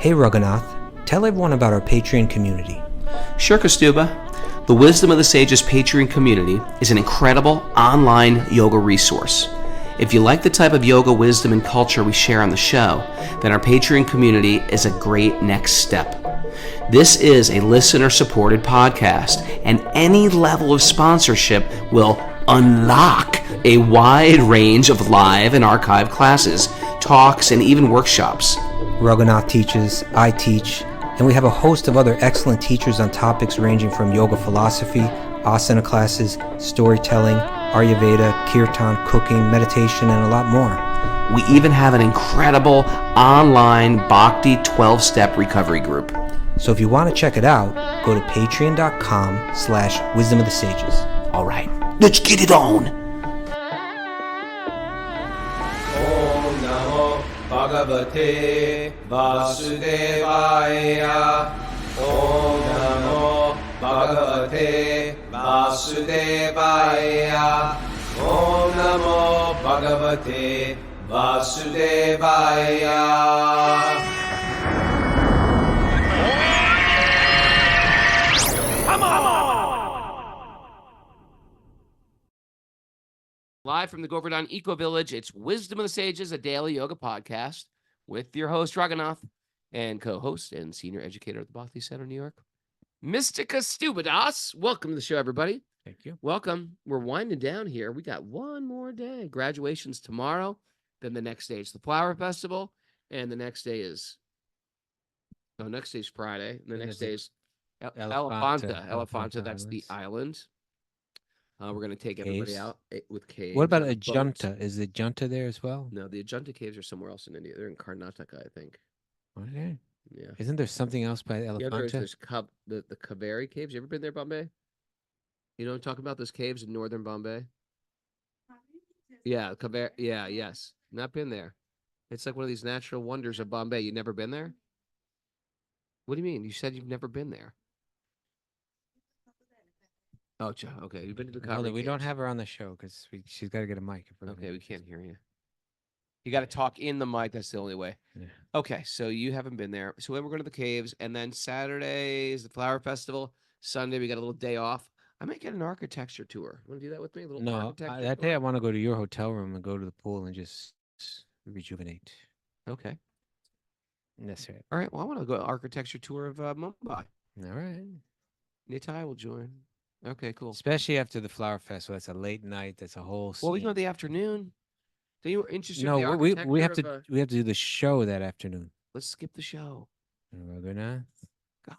Hey Raghunath, tell everyone about our Patreon community. Sure, Kastuba. The Wisdom of the Sages Patreon community is an incredible online yoga resource. If you like the type of yoga wisdom and culture we share on the show, then our Patreon community is a great next step. This is a listener-supported podcast, and any level of sponsorship will unlock a wide range of live and archived classes, talks, and even workshops. Raghunath teaches, I teach, and we have a host of other excellent teachers on topics ranging from yoga philosophy, asana classes, storytelling, Ayurveda, kirtan, cooking, meditation, and a lot more. We even have an incredible online Bhakti 12-step recovery group. So if you want to check it out, go to patreon.com/wisdom of the sages. All right, let's get it on. Om Namo Bhagavate Vasudevaya. Om Namo Bhagavate Vasudevaya. Om Namo Bhagavate Vasudevaya. Live from the Govardhan Eco Village, it's Wisdom of the Sages, a daily yoga podcast with your host, Raghunath, and co-host and senior educator at the Bhakti Center, New York, Mystica Stupidas. Welcome to the show, everybody. Thank you. Welcome. We're winding down here. We got one more day. Graduation's tomorrow. Then the next day is the Flower Festival. And the next day is, next day is Friday. And the next day is Elefanta. That's the island. We're going to take everybody out with caves. What about Ajanta? Is the Ajanta there as well? No, the Ajanta caves are somewhere else in India. They're in Karnataka, I think. Okay. Yeah. Isn't there something else by Elefanta? Yeah, there's the Kaveri caves. You ever been there, Bombay? You know what I'm talking about? Those caves in northern Bombay? Yeah, Kaveri. Yeah, yes. Not been there. It's like one of these natural wonders of Bombay. You never been there? What do you mean? You said you've never been there. Oh, okay. You've been to the Kaveri We caves. don't have her on the show because she's got to get a mic. Okay, we can't hear you. You got to talk in the mic. That's the only way. Yeah. Okay, so you haven't been there. So then we're going to the caves, and then Saturday is the Flower Festival. Sunday, we got a little day off. I might get an architecture tour. Want to do that with me? A little architecture that tour? day I want to go to your hotel room and go to the pool and just rejuvenate. Okay. That's right. All right. Well, I want to go architecture tour of Mumbai. All right. Nitai will join. Okay, cool. Especially after the Flower Festival. That's a late night. That's a whole Well, we scene. can go the afternoon. Then you were interested in No, the we architecture have to do the show that afternoon. Let's skip the show. Raghunath? God.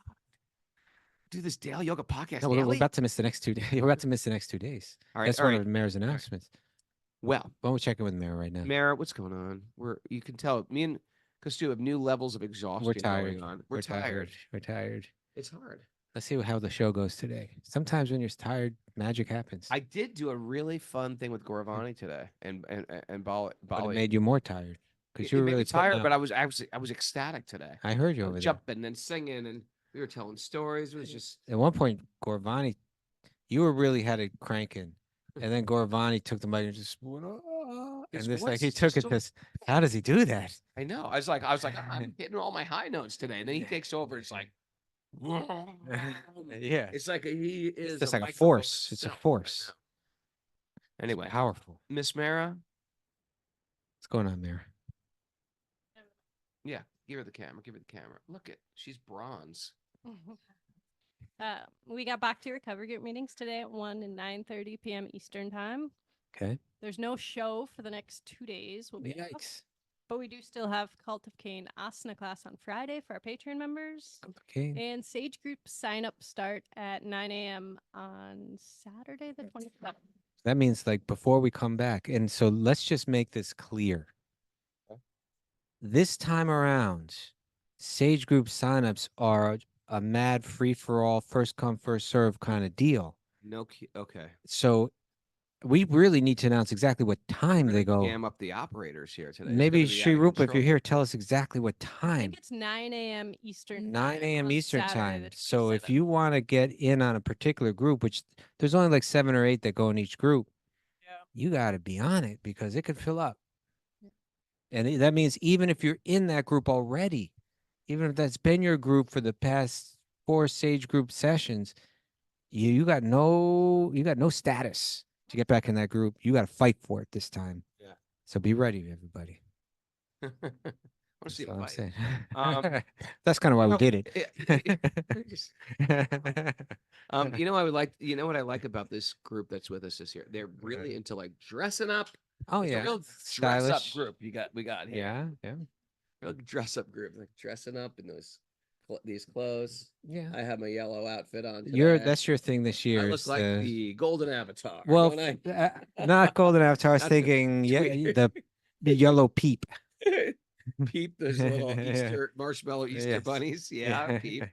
Do this daily yoga podcast. No, we're daily? about to miss the next 2 days. We're about to miss the next 2 days. All right. That's all one right. of Mayor's announcements. Well, Why don't we check in with Mayor right now? Mara, what's going on? You can tell me and Kastu have new levels of exhaustion We're tired. going on. We're tired. We're tired. It's hard. Let's see how the show goes today. Sometimes when you're tired, magic happens. I did do a really fun thing with Gauravani today, and But it Bali. made you more tired because It you were made me really tired, but I was ecstatic today. I heard you over there. Jumping and singing, and we were telling stories. It was just At one point, Gauravani, you were really had it cranking, and then Gauravani took the mic and just went, "Ah," and His this like voice he is took it. so- This how does he do that? I know. I was like, I'm hitting all my high notes today, and then he takes over. It's like, Yeah, it's like he is just like a microphone force. It's a himself. I force. know. Anyway, Powerful. Miss Mara, What's going on, Mayor? yeah, give her the camera. Give her the camera. Look at, she's bronze. We got back to recovery group meetings today at 1 and 9:30 p.m. Eastern time. Okay. There's no show for the next 2 days. We'll be off, Yikes. but we do still have Cult of Cain Asana class on Friday for our Patreon members. Okay. And Sage group sign up start at 9 a.m. on Saturday the 27th. That means like before we come back. And so let's just make this clear. This time around, Sage Group signups are a mad free for all, first come, first serve kind of deal. Okay. So we really need to announce exactly what time they go. Jam up the operators here today. It's Maybe gonna be Sri out of Rupa, if you're control. here, tell us exactly what I time. think it's 9 a.m. Eastern 9 time a.m. on Eastern Saturday time. the So if 27th. you want to get in on a particular group, which there's only like 7 or 8 that go in each group, you got to be on it because it could fill up. And that means even if you're in that group already, even if that's been your group for the past 4 Sage group sessions, you got no status to get back in that group. You got to fight for it this time. Yeah. So be ready, everybody. I want to That's see all a I'm fight. saying. That's kind of why we did it. You know, I would like. You know what I like about this group that's with us this year? They're really into like dressing up. Oh It's a yeah, real dress up stylish. group. We got here. Yeah. Real dress up group, like dressing up in these clothes. Yeah. I have my yellow outfit on today. That's your thing this I year. look is like the golden avatar. well, don't I? not golden avatar. I was Not thinking tweet. the yellow peep. Peep, those little Yeah. marshmallow Easter Yes. bunnies. Yeah, Peep.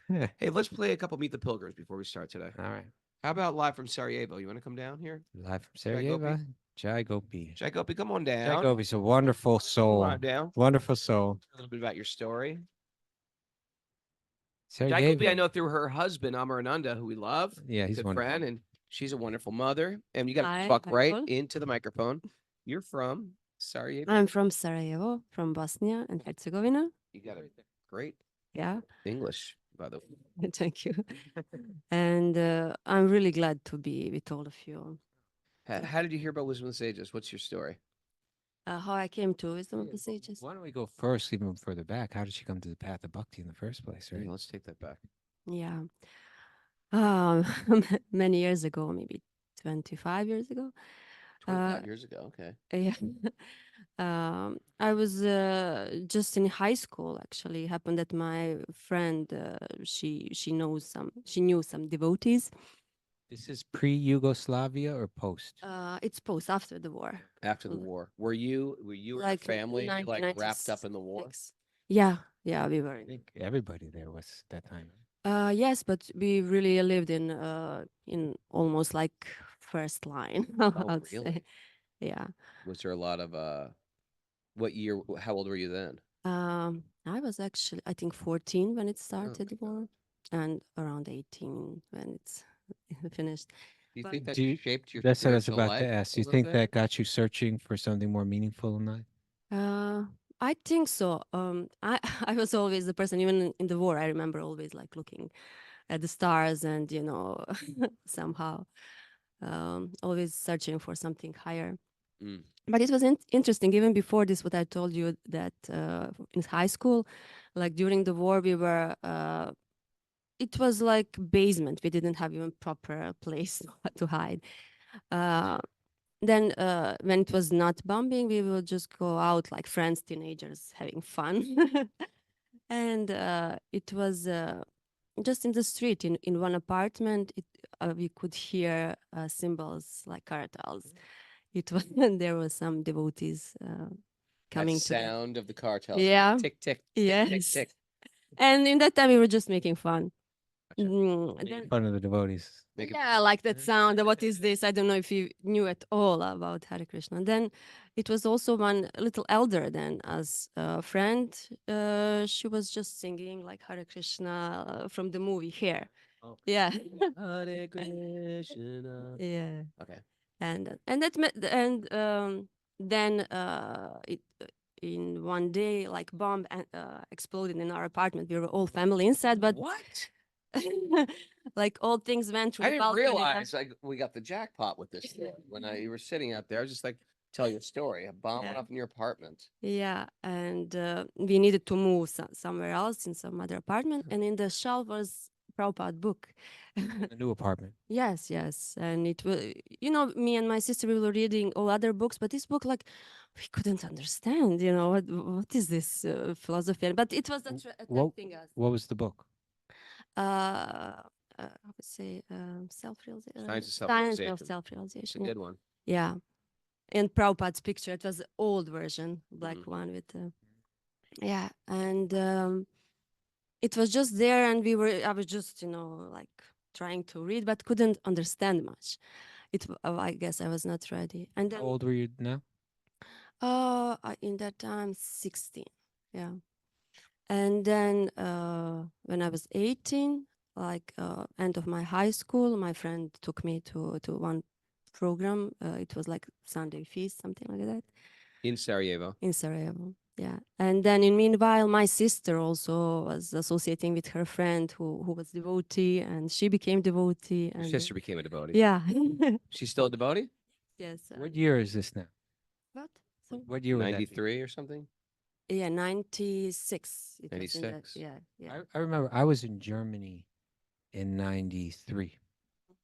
Hey, let's play a couple Meet the Pilgrims before we start today. All right. How about live from Sarajevo? You want to come down here? Live from Jai Gopi? Sarajevo. Jai Gopi. Jai Gopi, come on down. Jai Gopi's a wonderful Come soul. on down. Wonderful soul. A little bit about your story. Jai Gopi, Sarajevo. I know through her husband, Amarananda, who we love. Yeah, he's Good wonderful. friend, and she's a wonderful mother. And you got to Hi, talk right Michael. into the microphone. You're from Sarajevo. I'm from Sarajevo, from Bosnia and Herzegovina. You got a great Yeah, English, by the way. thank you. And I'm really glad to be with all of you. How did you hear about Wisdom of the Sages? What's your story? How I came to Wisdom of the Sages. Why don't we go first, even further back? How did she come to the path of Bhakti in the first place, right? Yeah, let's take that back. Yeah. Many years ago, maybe 25 years ago. 25 years ago. Okay. Yeah. I was just in high school. Actually, it happened that my friend she knew some devotees. This is pre-Yugoslavia or post? It's post after the war. After the war, were you and your Like family like wrapped up in the war? 1996. Yeah, we were. I think everybody there was that time. Yes, but we really lived in almost like first line. I'd say. Really? Yeah. Was there a lot of what year? How old were you then? I was actually I think 14 when it started the my war, and around 18 when it's finished. Do you But- think that Do you- shaped your? That's what I was spiritual about to life ask. a Do you little think bit? that got you searching for something more meaningful in life? I think so. I I was always the person, even in the war. I remember always like looking at the stars and somehow always searching for something higher. Mm. But it was interesting. Even before this, what I told you that in high school, like during the war, we were. It was like basement. We didn't have even proper place to hide. Then when it was not bombing, we would just go out like friends, teenagers, having fun. And it was just in the street, in one apartment, we could hear symbols like cartels. It was there were some devotees coming That to the- sound of the cartels. Yeah. Tick tick. Tick, Yes. Tick, tick. And in that time, we were just making fun. Gotcha. Then, Fun of the devotees. Make it- yeah, like that sound. What is this? I don't know if you knew at all about Hare Krishna. Then it was also one little elder than us, friend. She was just singing like Hare Krishna from the movie Hair. Oh. Yeah. Hare Krishna. Yeah. Okay. And that then it in one day like bomb exploded in our apartment. We were all family inside, but What? like all things went through I the didn't balcony. realize we got the jackpot with this thing. When you were sitting out there, I was just like, tell your story. A bomb went Yeah. off in your apartment. Yeah, and we needed to move somewhere else in some other apartment, and in the shelf was Prabhupada book. A new apartment. Yes, and it was, me and my sister, we were reading all other books, but this book, like, we couldn't understand, what is this philosophy? But it was What, attracting us. what was the book? I would say self-realization. Science of Science self-realization. of It's a self-realization. good one. Yeah. And Prabhupada's picture, it was the old version, black Mhm. one with yeah. And it was just there, and I was just, like trying to read, but couldn't understand much. I guess I was not ready. And How then, old were you now? in that time, 16. Yeah. And then when I was 18, like end of my high school, my friend took me to one program. It was like Sunday feast, something like that, In Sarajevo. in Sarajevo. Yeah. And then in meanwhile, my sister also was associating with her friend who was devotee, and she became devotee. Your And sister became a devotee. yeah. She's still a devotee? Yes. What year is this now? What? Sorry? What year would that be? 93 or something? Yeah, 96. It was in that. 96. Yeah. Yeah. I remember I was in Germany in 93,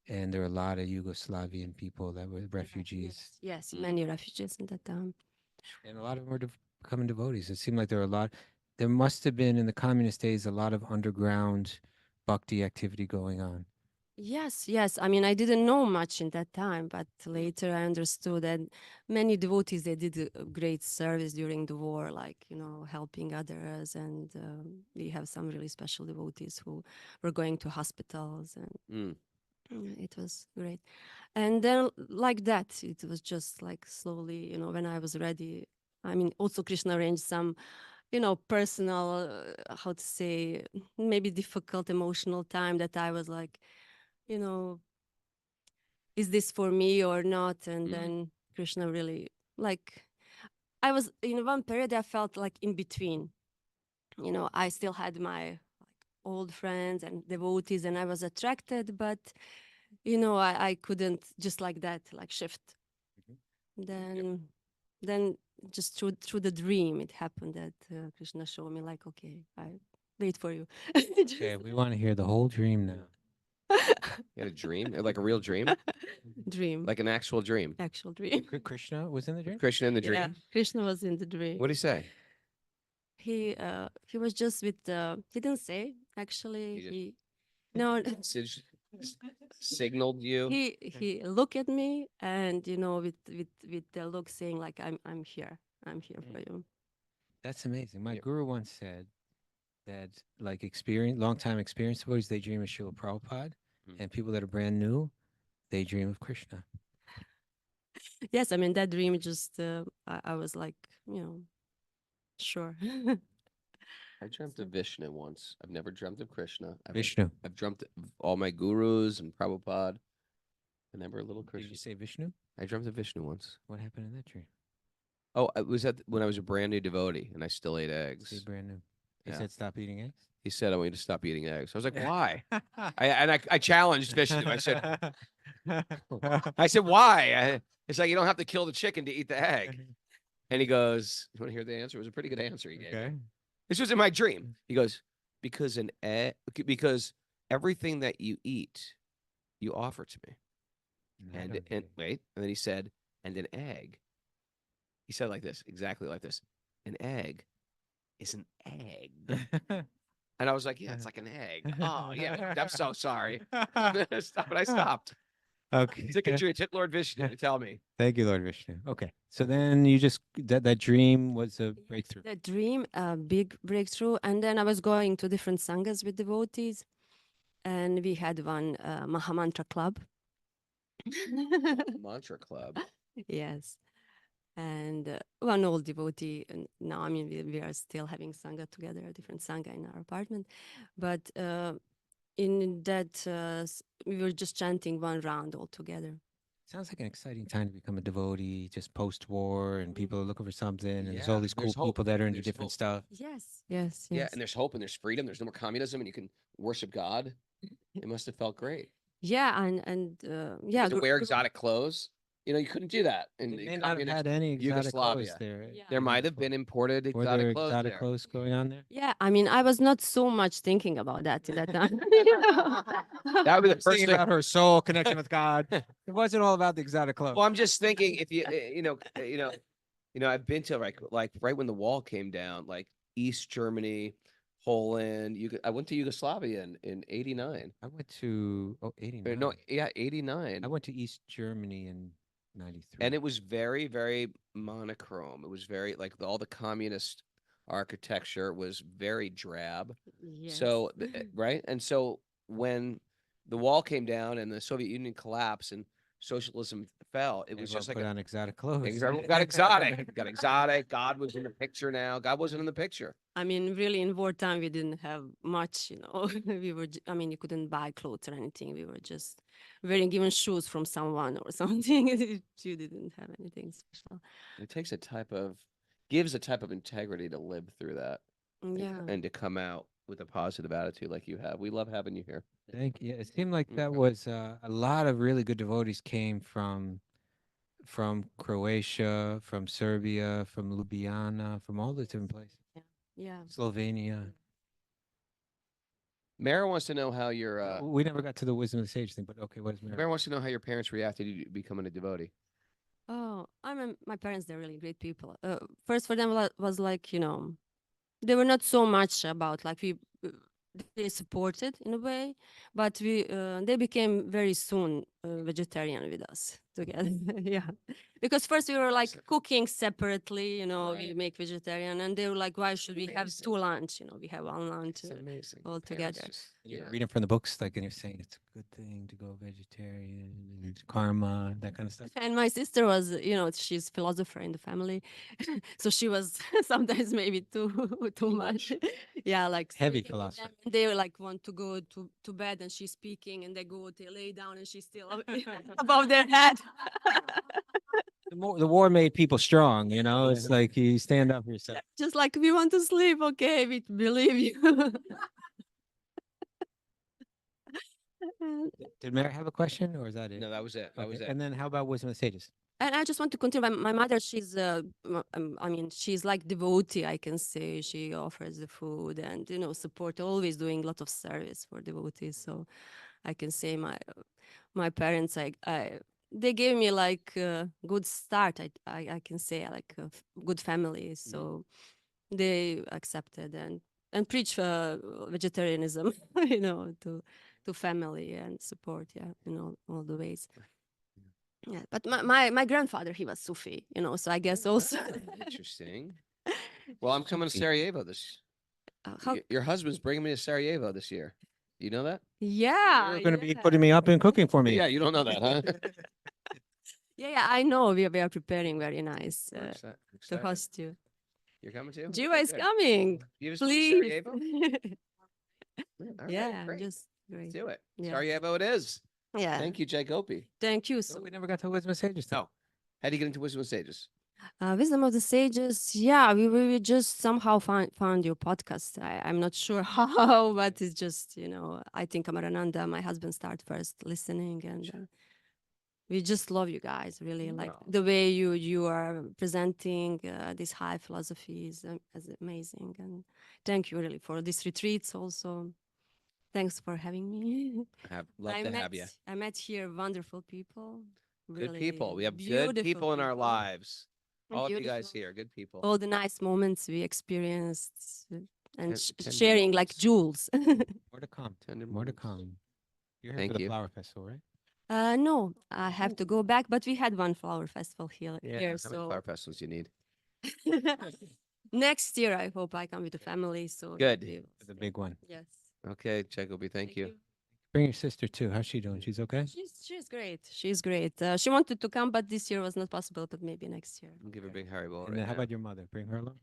and there were a lot of Yugoslavian people that were refugees, Yes, Mm. many refugees in that time. and a lot of them were becoming devotees. It seemed like there were a lot. There must have been in the communist days a lot of underground bhakti activity going on. Yes, yes. I mean, I didn't know much in that time, but later I understood that many devotees, they did a great service during the war, like, helping others. And we have some really special devotees who were going to hospitals, and Mm. it was great. And then like that, it was just like slowly, when I was ready. I mean, also Krishna arranged some, personal, how to say, maybe difficult emotional time that I was like, you know, is this for me or not? And Mm. then Krishna really, like, I was in one period I felt like in between. I still had my like old friends and devotees, and I was attracted, but I couldn't just like that, like shift. Then just through the dream, it happened that Krishna showed me like, okay, I wait for you. Okay, we want to hear the whole dream now. You had a dream? Like a real dream? Dream, Like an actual dream? actual dream. Krishna was in the dream? Krishna in the dream? Yeah, Krishna was in the dream. What did he say? He was just with he didn't say actually. He just- He no Message signaled you? he looked at me, and with the look saying like, I'm here. I'm here for you. That's amazing. My Yep. guru once said that like long time experience devotees, they dream of Srila Prabhupada, Mm. and people that are brand new, they dream of Krishna. Yes, I mean that dream just I was like, sure. I dreamt of Vishnu once. I've never dreamt of Krishna. Vishnu. I've dreamt of all my gurus and Prabhupada. I never a little Did Krishna. you say Vishnu? I dreamt of Vishnu once. What happened in that dream? Oh, it was when I was a brand new devotee and I still ate Say eggs. brand new. He Yeah. said stop eating eggs. He said, I want you to stop eating eggs. I was like, why? I challenged Vishnu. I said, why? It's like, you don't have to kill the chicken to eat the egg. And he goes, you want to hear the answer? It was a pretty good answer he gave. Okay. This was in my dream. He goes, because everything that you eat, you offer to me. And wait, and then he said, and an egg. He said like this, exactly like this. An egg is an egg. And I was like, yeah, it's like an egg. Oh, yeah, I'm so sorry. Stop it. I stopped. Okay. It took Lord Vishnu to tell me. Thank you, Lord Vishnu. Okay. So then you just that dream was a breakthrough. The dream, a big breakthrough. And then I was going to different sanghas with devotees, and we had one Mahamantra club. Mantra Club. Yes. And one old devotee, and now I mean we are still having sangha together, a different sangha in our apartment, but in that we were just chanting one round all together. Sounds like an exciting time to become a devotee, just post-war, and people are looking for something, and there's Yeah, all these cool there's hope. people that are into There's different hope. stuff. Yes, yes, Yeah, yes. and there's hope and there's freedom. There's no more communism and you can worship God. It must have felt great. Yeah, and You yeah, get to wear exotic clothes. You couldn't do that in They the may not have communist had any exotic clothes Yugoslavia. there. Yeah. There might have been imported Were there exotic clothes exotic there. clothes going on there? yeah. I mean, I was not so much thinking about that at that time. That would be the Just first thinking thing. about her soul connection with God. It wasn't all about the exotic clothes. Well, I'm just thinking if I've been to like right when the wall came down, like East Germany, Poland. I went to Yugoslavia in '89. I went to 89. No, yeah, '89. I went to East Germany in 93. And it was very, very monochrome. It was very like all the communist architecture was very drab. So, right? And so when the wall came down and the Soviet Union collapsed and socialism fell, it was Everyone just like put on exotic clothes. everyone got exotic. Got exotic. God was in the picture now. God wasn't in the picture. I mean, really, in wartime, we didn't have much, we were, I mean, you couldn't buy clothes or anything. We were just wearing even shoes from someone or something. You didn't have anything special. It takes a type of gives a type of integrity to live through that Yeah. and to come out with a positive attitude like you have. We love having you here. Thank you. It seemed like Mm. that was a lot of really good devotees came from Croatia, from Serbia, from Ljubljana, from all the different places. Yeah. Slovenia. Mara wants to know how your We never got to the wisdom of the sage thing, but okay, what is Mary? Mara wants to know how your parents reacted to you becoming a devotee. Oh, my parents, they're really great people. First for them was like, they were not so much about like they supported in a way, but they became very soon vegetarian with us together. Yeah, because first we were like cooking separately, we make vegetarian, and they were like, why should we have two lunch? We have one lunch It's amazing. all Parents together. just- You're yeah. reading from the books, like, and you're saying it's a good thing to go vegetarian and karma, that kind of stuff. And my sister was, she's philosopher in the family, so she was sometimes maybe too much. Yeah, like Heavy speaking with philosopher. them, and they like want to go to bed, and she's speaking, and they go to lay down, and she's still above their head. The war made people strong, It's like you stand up for yourself. Just like, we want to sleep, okay, we believe you. Did Mary have a question, or is that it? No, that was it. That was Okay, it. and then how about wisdom of the sages? And I just want to continue. My mother, she's, I mean, she's like devotee, I can say. She offers the food and, support, always doing a lot of service for devotees. So I can say my parents, they gave me like a good start. I can say like a good family. So they accepted and preach vegetarianism, to family and support, yeah, all the ways. Yeah, but my grandfather, he was Sufi, so I guess also. Interesting. Well, I'm coming to Sarajevo this. How, Your husband's bringing me to Sarajevo this year. Do you know that? yeah, You're going to be putting me up and cooking for me. Yeah, you don't know that, huh? yeah, I know. We are preparing very nice We're to excited. host you. You're coming too? Jiva is Good. coming. You just go to Please. Sarajevo? All right, Yeah, great. just Let's great. do it. Yeah. Sarajevo it is. Yeah. Thank you, Jay Gopi. Thank you. No, So, we never got to wisdom of the sages. No. How do you get into Wisdom of Sages? Wisdom of the Sages. Yeah, we just somehow found your podcast. I'm not sure how, but it's just, I think Amarananda, my husband, started first listening, and we just love you guys. Really, like the way you are presenting this high philosophy is amazing, and thank you really for these retreats also. Thanks for having me. Love to have you. I met here wonderful people. Good Really people. We have good beautiful people in our people. lives. All of you guys Beautiful. here, good people. All the nice moments we experienced and Tender sharing like moments. jewels. More to come. Tender More to moments. come. You're here Thank for the you. flower festival, right? No, I have to go back, but we had one flower festival here. Yeah. here How many so flower festivals do you need? next year, I hope I come with the family. So Good. The big one. Yes. Okay, Jacoby, thank you. Bring your sister too. How's she doing? She's okay? She's great. She's great. She wanted to come, but this year was not possible. But maybe next year. I'll give her a big Harry ball And right then how now. about your mother? Bring her along?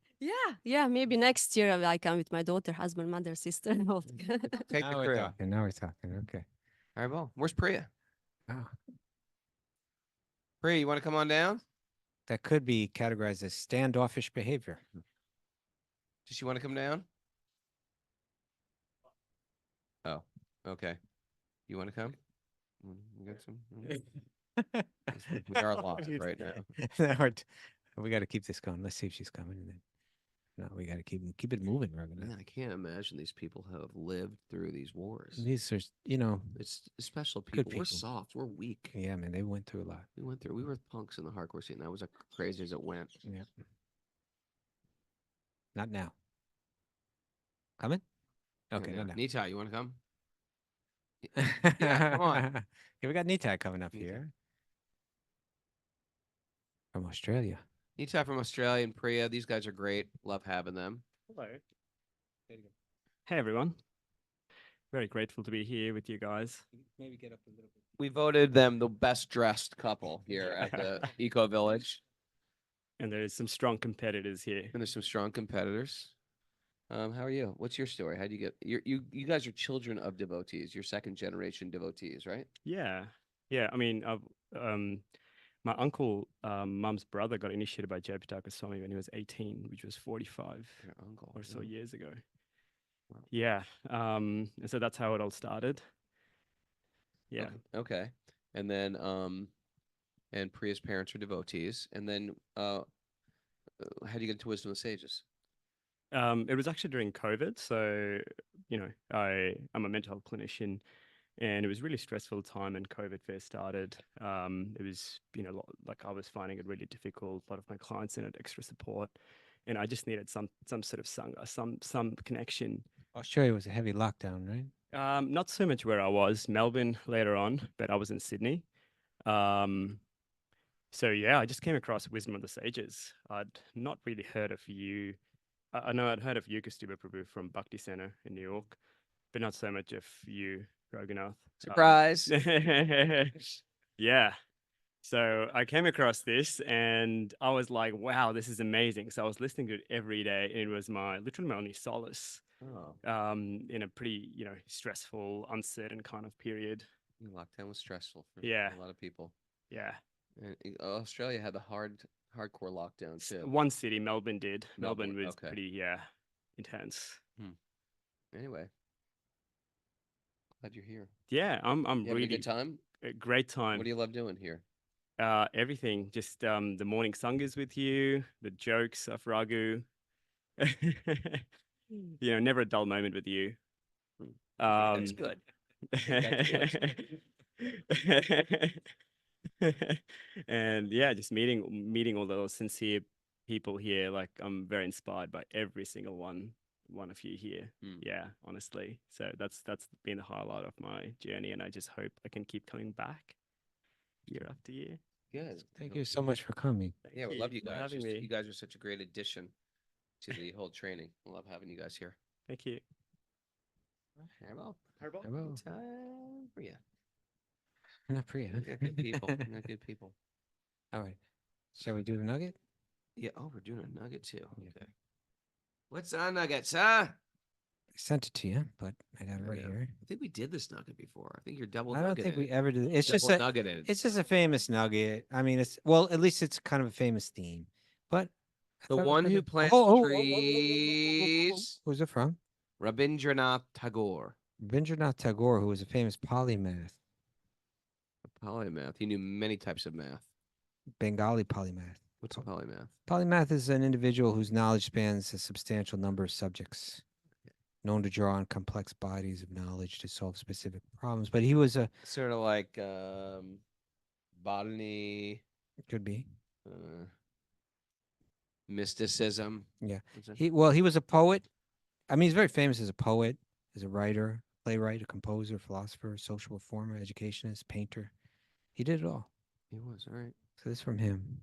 Yeah. Maybe next year I come with my daughter, husband, mother, sister, all together. Take Now the we're crew. talking. Now we're talking. Okay. Harry ball. Where's Priya? Wow. Priya, you want to come on down? That could be categorized as standoffish behavior. Does she want to come down? Oh, okay. You want to come? You got some? We are live right now. We got to keep this going. Let's see if she's coming. And then, no, we got to keep it moving, Man, Rabindranath. I can't imagine these people have lived through these wars. These are, It's special Good people. We're people. soft. We're weak. yeah, man, they went through a lot. We were punks in the hardcore scene. That was as crazy as it went. Yeah. Not now. Coming? Okay, Yeah, not now. Nita, you want to come? Yeah, come on. Okay, we got Nitai coming up Nitai. here from Australia. Nita from Australia and Priya. These guys are great. Love having them. Hello. Hey everyone. Very grateful to be here with you guys. Maybe get up a little bit. We voted them the best dressed couple here at the Eco Village. And there's some strong competitors here. And there's some strong competitors. How are you? What's your story? How do you get you guys are children of devotees. You're second generation devotees, right? Yeah. Yeah. I mean, my uncle, mum's brother, got initiated by Jayapataka Swami when he was 18, which was 45 Your uncle. or so yeah. years ago. Wow. Yeah. And so that's how it all started. Yeah. Okay. And then and Priya's parents are devotees. And then how do you get into Wisdom of the Sages? It was actually during COVID. So, I'm a mental health clinician, and it was really stressful time when COVID first started. It was, like I was finding it really difficult. A lot of my clients needed extra support, and I just needed some sort of some connection. Australia was a heavy lockdown, right? Not so much where I was, Melbourne later on, but I was in Sydney. Um, so yeah, I just came across Wisdom of the Sages. I'd not really heard of you. I know I'd heard of you, Kastuba Prabhu, from Bhakti Center in New York, but not so much of you, Raghunath. Surprise. Yeah. So I came across this and I was like, wow, this is amazing. So I was listening to it every day, and it was literally my only solace Oh, in a pretty, stressful, uncertain kind of period. lockdown was stressful for Yeah. a lot of people. Yeah. And Australia had the hardcore lockdown too. One city, Melbourne did. Melbourne Melbourne, was okay. pretty, intense. Anyway, glad you're here. Yeah, I'm You having really a good time? a great time. What do you love doing here? Everything. Just the morning sangas with you, the jokes of Raghu. Never a dull moment with you. That's good. And yeah, just meeting all those sincere people here. Like, I'm very inspired by every single one of you here. Yeah, honestly. So that's been the highlight of my journey, and I just hope I can keep coming back year after year. Good. Thank you so much for coming. Yeah, we love you for guys. having me. You guys are such a great addition to the whole training. I love having you guys here. Thank you. Hello. Hello. Time for you. Not Priya. Yeah, good people. Yeah, good people. All right. Shall we do the nugget? Yeah. Oh, we're doing a nugget too. Yeah. Okay. What's our nuggets, huh? I sent it to you, but I got it right Yeah. here. I think we did this nugget before. I think you're double I don't nugget. think we ever did. It's just double a nuggeted. it's just a famous nugget. I mean, at least it's kind of a famous theme. But I The thought it was one who pretty- plants trees. Who's it from? Rabindranath Tagore. Rabindranath Tagore, who was a famous polymath, A polymath. He knew many types of math. Bengali polymath. What's a polymath? Polymath is an individual whose knowledge spans a substantial number of subjects, known to draw on complex bodies of knowledge to solve specific problems. But he was Sort of like botany, could be. mysticism. Yeah. What's that? He was a poet. I mean, he's very famous as a poet, as a writer, playwright, a composer, philosopher, social reformer, educationist, painter. He did it all. He was, all right. So this is from him.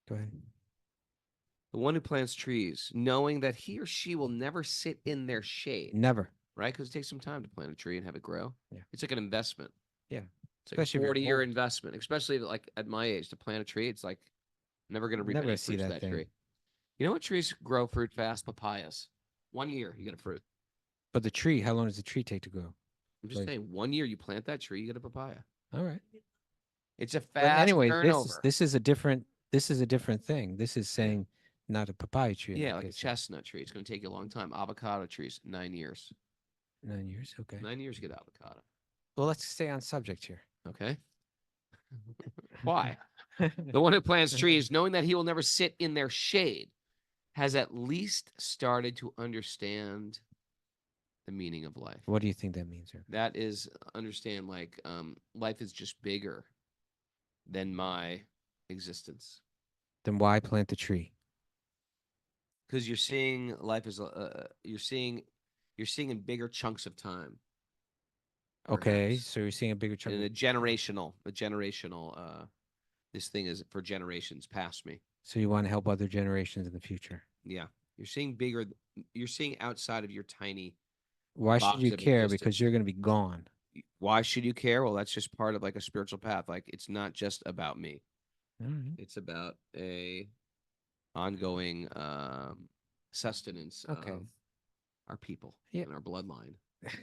Go ahead. The one who plants trees, knowing that he or she will never sit in their shade, Never. right? Because it takes some time to plant a tree and have it grow. Yeah. It's like an investment. Yeah. It's like Especially a if you're 40-year old. investment, especially like at my age to plant a tree. It's like never going to reap Never any see fruits of that that thing. tree. You know what trees grow fruit fast? Papayas. 1 year, you get a fruit. But the tree, how long does the tree take to grow? I'm just Like- saying, 1 year you plant that tree, you get a papaya. All right. It's a But fast anyway, turnover. this is a different thing. This is saying not a papaya tree. in Yeah, that like a case. chestnut tree. It's going to take you a long time. Avocado trees, 9 years. 9 years. Okay. 9 years to get avocado. Well, let's stay on subject here. Okay. Why? The one who plants trees, knowing that he will never sit in their shade, has at least started to understand the meaning of life. What do you think that means, sir? That is understand like life is just bigger than my existence. Then why plant the tree? Because you're seeing life as you're seeing in bigger chunks of time. Okay, perhaps. so you're seeing a bigger chunk. And a generational this thing is for generations past me. So you want to help other generations in the future. Yeah. You're seeing bigger, you're seeing outside of your tiny. Why box should you of care? existence. Because you're going to be gone. Why should you care? Well, that's just part of like a spiritual path. Like it's not just about me. All right. It's about a ongoing sustenance Okay. of our people Yeah. and our bloodline.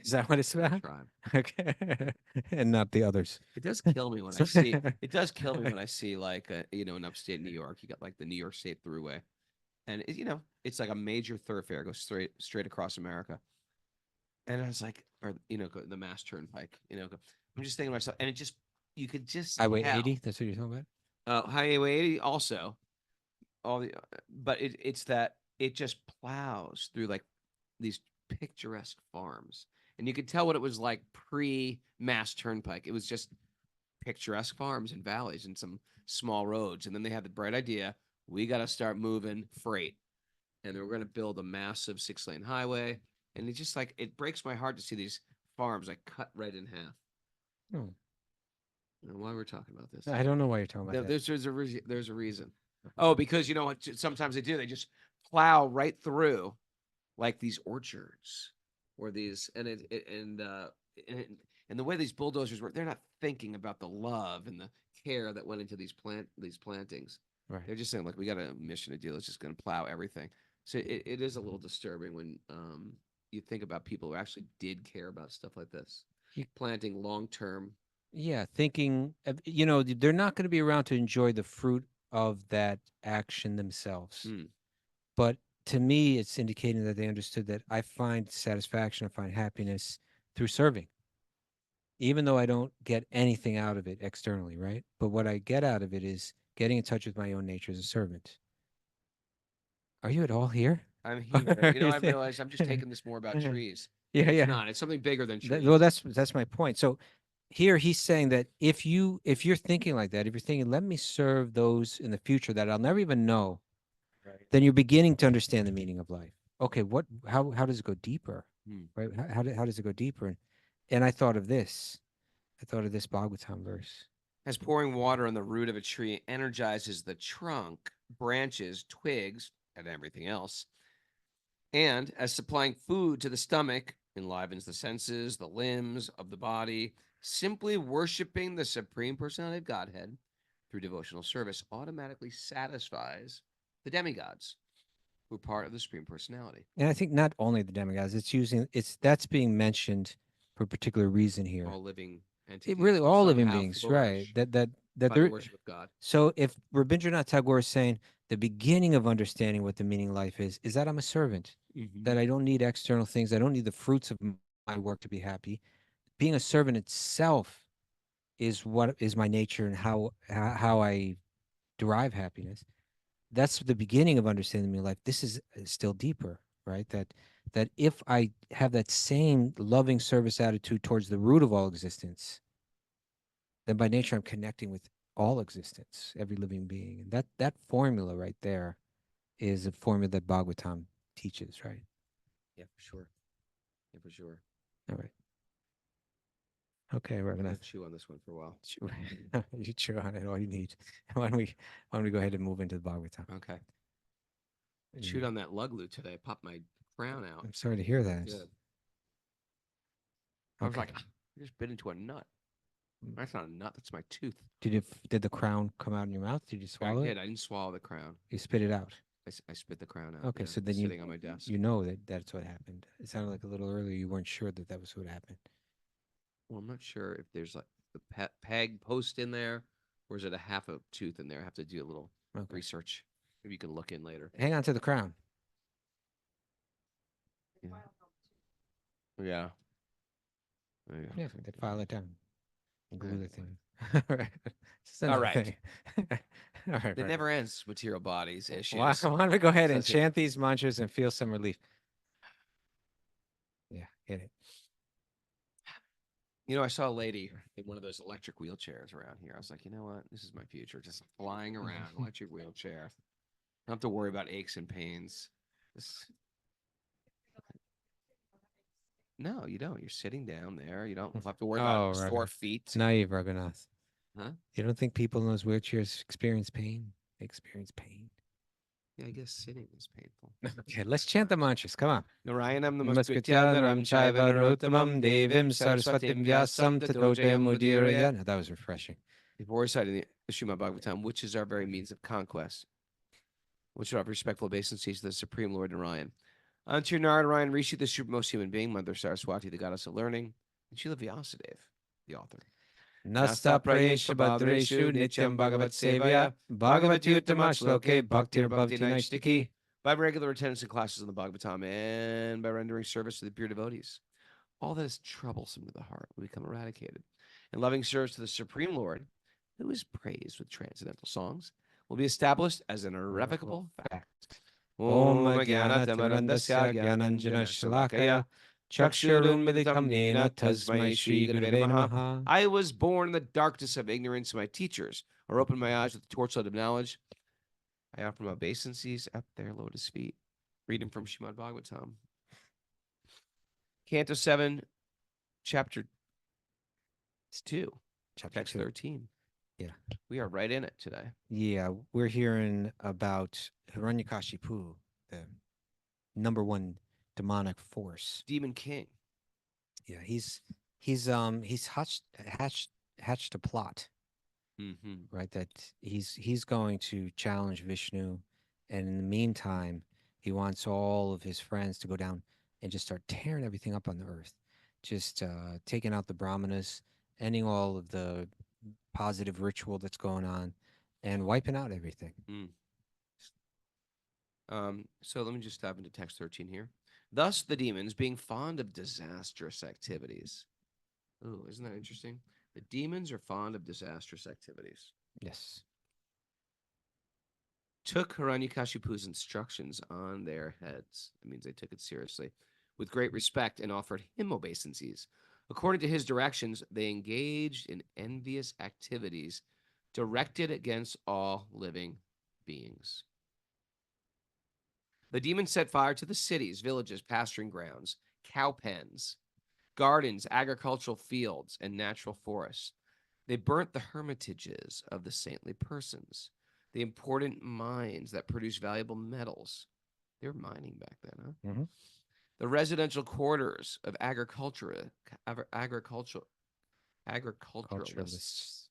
Is that what it's and our about? tribe. Okay. And not the others. It does kill me when I see. It does kill me when I see like in upstate New York, you got like the New York State Thruway, and it's like a major thoroughfare, goes straight across America, and I was like, or the Mass Turnpike, I'm just thinking to myself, and you could just Highway tell. 80, that's what you're talking about? Highway 80 also, but it's that it just plows through like these picturesque farms, and you could tell what it was like pre-Mass Turnpike. It was just picturesque farms and valleys and some small roads, and then they had the bright idea: we got to start moving freight, and we're going to build a massive 6-lane highway. And it just like it breaks my heart to see these farms like cut right in half. Oh. And why we're talking about this? I don't know why you're talking about that. There's a reason. Oh, because you know what? Sometimes they do. They just plow right through, like these orchards, or these, and the way these bulldozers work, they're not thinking about the love and the care that went into these plantings. Right. They're just saying, like, we got a mission to do. It's just going to plow everything. So it is a little disturbing when you think about people who actually did care about stuff like this, planting long term. Yeah, thinking, they're not going to be around to enjoy the fruit of that action themselves. But to me, it's indicating that they understood that I find satisfaction, I find happiness through serving, even though I don't get anything out of it externally, right? But what I get out of it is getting in touch with my own nature as a servant. Are you at all here? I'm here. I realized I'm just taking this more about trees. Yeah, It's yeah. not. It's something bigger than trees. Well, that's my point. So here he's saying that if you're thinking like that, if you're thinking, let me serve those in the future that I'll never even know, then you're beginning to understand the meaning of life. Okay, how does it go deeper? Right? How does it go deeper? And I thought of this. I thought of this Bhagavatam verse. As pouring water on the root of a tree energizes the trunk, branches, twigs, and everything else, and as supplying food to the stomach enlivens the senses, the limbs of the body, simply worshiping the Supreme Personality of Godhead through devotional service automatically satisfies the demigods, who are part of the Supreme Personality. And I think not only the demigods, that's being mentioned for a particular reason here. All living entities. Really, all living somehow beings, flourish right? That by the they're worship of God. So if Rabindranath Tagore is saying the beginning of understanding what the meaning of life is that I'm a servant, that I don't need external things, I don't need the fruits of my work to be happy. Being a servant itself is what is my nature and how I derive happiness. That's the beginning of understanding the meaning of life. This is still deeper, right? That if I have that same loving service attitude towards the root of all existence, then by nature I'm connecting with all existence, every living being. And that formula right there is a formula that Bhagavatam teaches, right? Yeah, for sure. Yeah, for sure. All right. Okay, I'm gonna Rabindranath. chew on this one for a while. You chew on it all you need. Why don't we go ahead and move into the Bhagavatam? Okay. I chewed on that luglu today. I popped my crown out. I'm sorry to hear that. Good. I was Okay. like, I just bit into a nut. That's not a nut. That's my tooth. Did the crown come out in your mouth? Did you swallow I it? did. I didn't swallow the crown. You spit it out. I spit the crown out. Okay, yeah, so then sitting on my desk. you know that's what happened. It sounded like a little earlier you weren't sure that was what happened. Well, I'm not sure if there's like the peg post in there, or is it a half a tooth in there? I have to do a little research. Maybe you can look in later. Hang on to the crown. Yeah. Yeah, they file it down and glue the thing. All right. Thing. All right. It never ends. Material bodies issues. Why don't we go ahead and Says it- chant these mantras and feel some relief? Yeah, get it. I saw a lady in one of those electric wheelchairs around here. I was like, you know what? This is my future. Just flying around, electric wheelchair. I don't have to worry about aches and pains. No, you don't. You're sitting down there. You don't have to worry about sore feet. It's naive, Rabindranath. Huh? You don't think people in those wheelchairs experience pain? They experience pain. Yeah, I guess sitting is painful. Okay, let's chant the mantras. Come on. Narayanam Namaskrityanam chaiva narottamam devim saraswatim vyasam tato jayamudiraya. Now, that was refreshing. Before reciting the Srimad Bhagavatam, which is our very means of conquest, which should have respectful obeisances to the Supreme Lord Narayan. Antir Narayan Rishi, the supermost human being, Mother Saraswati, the goddess of learning, and Srila Vyasadeva, the author. Nasta prayesha badreshu nityam bhagavat sevaya bhagavati uttama shloke bhaktir bhavati naishtiki. By regular attendance in classes in the Bhagavatam and by rendering service to the pure devotees. All that is troublesome to the heart will become eradicated. And loving service to the Supreme Lord, who is praised with transcendental songs, will be established as an irrevocable fact. Om Jnana Timirandasya Gyananjana Shalakaya Chakshurunmilitam Nena Tasmai Shri Gurave Namaha. I was born in the darkness of ignorance. My teachers are opened my eyes with the torchlight of knowledge. I offer my obeisances at their lotus feet. Reading from Srimad Bhagavatam. Canto 7, Chapter 2, Text 13. Yeah. We are right in it today. Yeah, we're hearing about Hiranyakashipu, the #1 demonic force. Demon King. Yeah, he's hatched a plot, Mm-hmm. right? That he's going to challenge Vishnu, and in the meantime, he wants all of his friends to go down and just start tearing everything up on the earth, just taking out the brahmanas, ending all of the positive ritual that's going on, and wiping out everything. So let me just dive into text 13 here. Thus, the demons, being fond of disastrous activities. Oh, isn't that interesting? The demons are fond of disastrous activities. Yes. Took Hiranyakashipu's instructions on their heads. That means they took it seriously. With great respect and offered him obeisances. According to his directions, they engaged in envious activities directed against all living beings. The demons set fire to the cities, villages, pasturing grounds, cow pens, gardens, agricultural fields, and natural forests. They burnt the hermitages of the saintly persons, the important mines that produce valuable metals. They were mining back then, huh? Mm-hmm. The residential quarters of agriculturalists,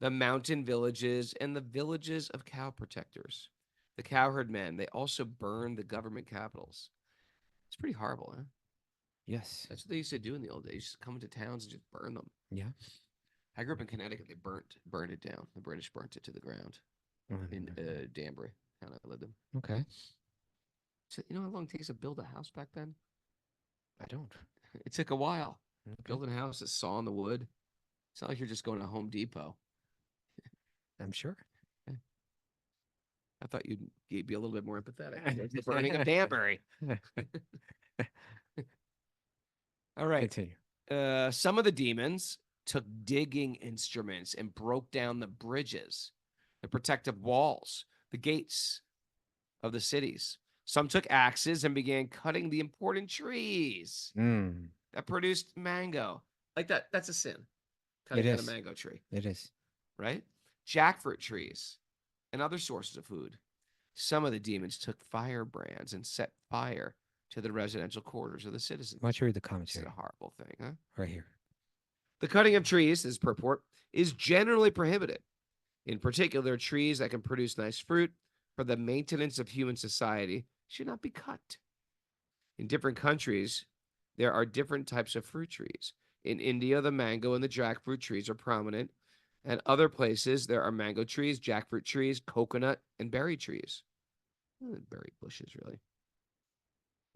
the mountain villages, and the villages of cow protectors, the cowherd men. They also burned the government capitals. It's pretty horrible, huh? Yes. That's what they used to do in the old days. They used to come into towns and just burn them. Yeah. I grew up in Connecticut. They burned it down. The British burnt it to the ground in Danbury, town I lived in. Okay. So, you know how long it takes to build a house back then? I don't. It took a while. Okay. Building a house is sawing the wood. It's not like you're just going to Home Depot. I'm sure. I thought you'd be a little bit more empathetic. The burning of Danbury. All right. Continue. Some of the demons took digging instruments and broke down the bridges, the protective walls, the gates of the cities. Some took axes and began cutting the important trees that produced mango. Like that, that's a sin. Cutting down a mango tree. It is. Right? Jackfruit trees and other sources of food. Some of the demons took firebrands and set fire to the residential quarters of the citizens. Why don't you read the It's commentary? a horrible thing, huh? Right here. The cutting of trees, this purport, is generally prohibited. In particular, trees that can produce nice fruit for the maintenance of human society should not be cut. In different countries, there are different types of fruit trees. In India, the mango and the jackfruit trees are prominent. And other places, there are mango trees, jackfruit trees, coconut, and berry trees. Berry bushes, really.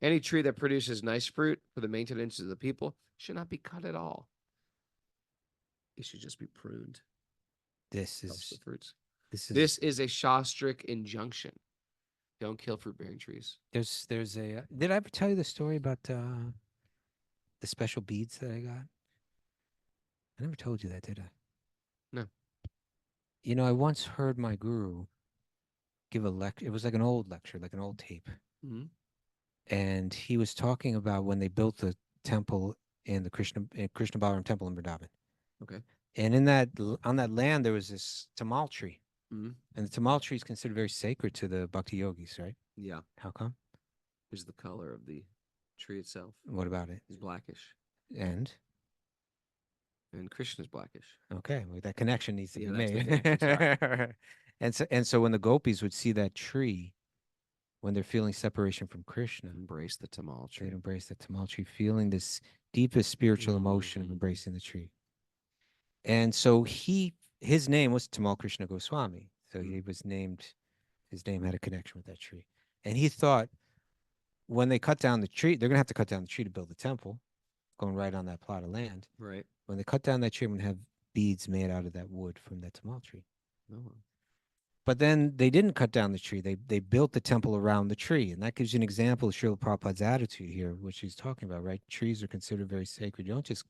Any tree that produces nice fruit for the maintenance of the people should not be cut at all. It should just be pruned. This Helps the is fruits. this is This is a Shastric injunction. Don't kill fruit-bearing trees. there's a did I ever tell you the story about the special beads that I got? I never told you that, did I? No. You know, I once heard my guru give a lecture. It was like an old lecture, like an old tape. Mm-hmm. And he was talking about when they built the temple in the Krishna Balaram temple in Vrindavan. Okay. And on that land there was this tamal tree. Mm-hmm. And the tamal tree is considered very sacred to the bhakti yogis, right? Yeah. How come? Here's the color of the tree itself. What about it? It's blackish. And Krishna's blackish. okay, well, that connection needs to Yeah, be that's the made. connection, sorry. And so when the gopis would see that tree, when they're feeling separation from Krishna, Embrace the tamal they'd tree. embrace the tamal tree, feeling this deepest spiritual emotion of Mhm. embracing the tree. And so his name was Tamal Krishna Goswami. So he was named, his name had a connection with that tree. And he thought when they cut down the tree, they're going to have to cut down the tree to build the temple, going right on that plot of land. Right. When they cut down that tree, I'm going to have beads made out of that wood from that Tamal tree. Oh. But then they didn't cut down the tree. They built the temple around the tree. And that gives you an example of Srila Prabhupada's attitude here, which he's talking about, right? Trees are considered very sacred. You don't just